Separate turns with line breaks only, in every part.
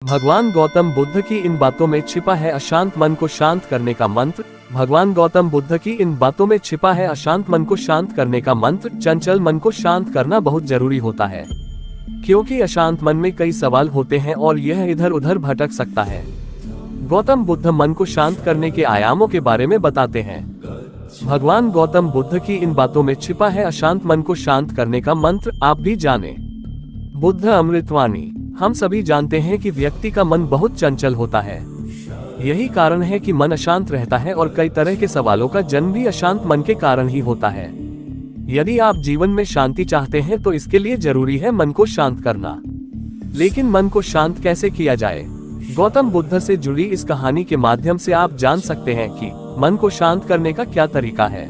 भगवान गौतम बुद्ध की इन बातों में छिपा है अशांत मन को शांत करने का मंत्र। भगवान गौतम बुद्ध की इन बातों में छिपा है अशांत मन को शांत करने का मंत्र। चंचल मन को शांत करना बहुत जरूरी होता है, क्योंकि अशांत मन में कई सवाल होते हैं और यह इधर उधर भटक सकता है। गौतम बुद्ध मन को शांत करने के आयामों के बारे में बताते हैं। भगवान गौतम बुद्ध की इन बातों में छिपा है अशांत मन को शांत करने का मंत्र, आप भी जाने। बुद्ध अमृतवाणी। हम सभी जानते हैं कि व्यक्ति का मन बहुत चंचल होता है। यही कारण है कि मन अशांत रहता है और कई तरह के सवालों का जन्म भी अशांत मन के कारण ही होता है। यदि आप जीवन में शांति चाहते हैं तो इसके लिए जरूरी है मन को शांत करना। लेकिन मन को शांत कैसे किया जाए? गौतम बुद्ध से जुड़ी इस कहानी के माध्यम से आप जान सकते हैं कि मन को शांत करने का क्या तरीका है।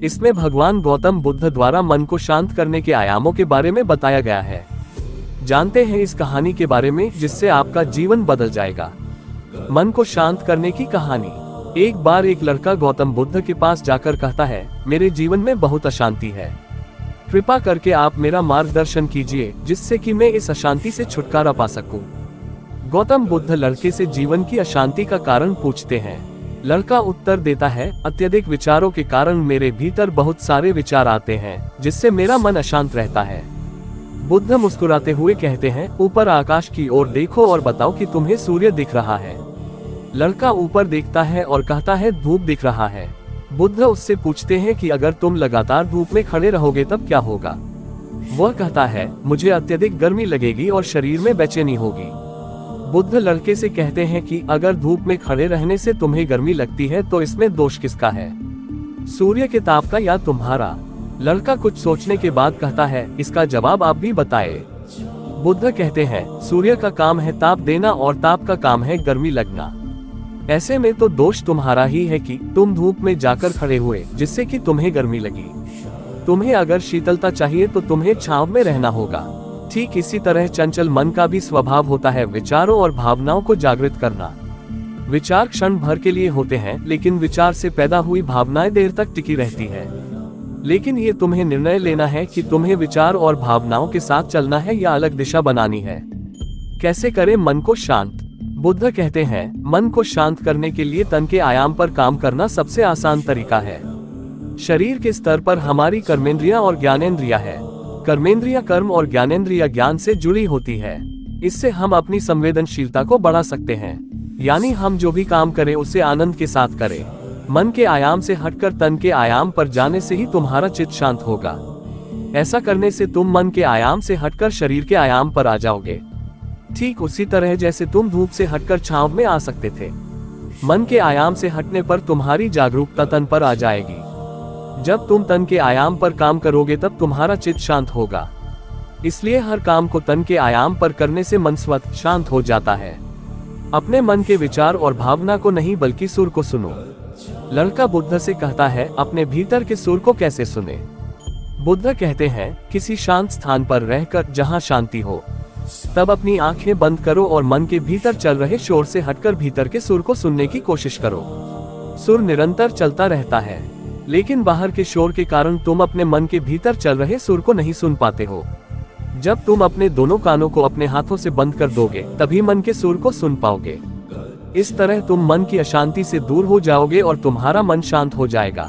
इसमें भगवान गौतम बुद्ध द्वारा मन को शांत करने के आयामों के बारे में बताया गया है। जानते हैं इस कहानी के बारे में जिससे आपका जीवन बदल जाएगा। मन को शांत करने की कहानी। एक बार एक लड़का गौतम बुद्ध के पास जाकर कहता है, मेरे जीवन में बहुत अशांति है, कृपा करके आप मेरा मार्गदर्शन कीजिए जिससे कि मैं इस अशांति से छुटकारा पा सकूं। गौतम बुद्ध लड़के से जीवन की अशांति का कारण पूछते हैं। लड़का उत्तर देता है, अत्यधिक विचारों के कारण मेरे भीतर बहुत सारे विचार आते हैं जिससे मेरा मन अशांत रहता है। बुद्ध मुस्कुराते हुए कहते हैं, ऊपर आकाश की ओर देखो और बताओ कि तुम्हें सूर्य दिख रहा है। लड़का ऊपर देखता है और कहता है, धूप दिख रहा है। बुद्ध उससे पूछते हैं कि अगर तुम लगातार धूप में खड़े रहोगे तब क्या होगा? वह कहता है, मुझे अत्यधिक गर्मी लगेगी और शरीर में बेचैनी होगी। बुद्ध लड़के से कहते हैं कि अगर धूप में खड़े रहने से तुम्हें गर्मी लगती है तो इसमें दोष किसका है, सूर्य के ताप का या तुम्हारा? लड़का कुछ सोचने के बाद कहता है, इसका जवाब आप भी बताएं। बुद्ध कहते हैं, सूर्य का काम है ताप देना और ताप का काम है गर्मी लगना। ऐसे में तो दोष तुम्हारा ही है कि तुम धूप में जाकर खड़े हुए जिससे कि तुम्हें गर्मी लगी। तुम्हें अगर शीतलता चाहिए तो तुम्हें छांव में रहना होगा। ठीक इसी तरह चंचल मन का भी स्वभाव होता है विचारों और भावनाओं को जागृत करना। विचार क्षण भर के लिए होते हैं, लेकिन विचार से पैदा हुई भावनाएं देर तक टिकी रहती है। लेकिन ये तुम्हें निर्णय लेना है कि तुम्हें विचार और भावनाओं के साथ चलना है या अलग दिशा बनानी है। कैसे करें मन को शांत? बुद्ध कहते हैं, मन को शांत करने के लिए तन के आयाम पर काम करना सबसे आसान तरीका है। शरीर के स्तर पर हमारी कर्मेंद्रियां और ज्ञानेंद्रियां है। कर्मेंद्रियां कर्म और ज्ञानेंद्रियां ज्ञान से जुड़ी होती है। इससे हम अपनी संवेदनशीलता को बढ़ा सकते हैं, यानी हम जो भी काम करें उसे आनंद के साथ करें। मन के आयाम से हटकर तन के आयाम पर जाने से ही तुम्हारा चित्त शांत होगा। ऐसा करने से तुम मन के आयाम से हटकर शरीर के आयाम पर आ जाओगे, ठीक उसी तरह जैसे तुम धूप से हटकर छांव में आ सकते थे। मन के आयाम से हटने पर तुम्हारी जागरूकता तन पर आ जाएगी। जब तुम तन के आयाम पर काम करोगे तब तुम्हारा चित्त शांत होगा। इसलिए हर काम को तन के आयाम पर करने से मन स्वतः शांत हो जाता है। अपने मन के विचार और भावना को नहीं बल्कि सुर को सुनो। लड़का बुद्ध से कहता है, अपने भीतर के सुर को कैसे सुने? बुद्ध कहते हैं, किसी शांत स्थान पर रहकर जहां शांति हो, तब अपनी आंखें बंद करो और मन के भीतर चल रहे शोर से हटकर भीतर के सुर को सुनने की कोशिश करो। सुर निरंतर चलता रहता है, लेकिन बाहर के शोर के कारण तुम अपने मन के भीतर चल रहे सुर को नहीं सुन पाते हो। जब तुम अपने दोनों कानों को अपने हाथों से बंद कर दोगे तभी मन के सुर को सुन पाओगे। इस तरह तुम मन की अशांति से दूर हो जाओगे और तुम्हारा मन शांत हो जाएगा।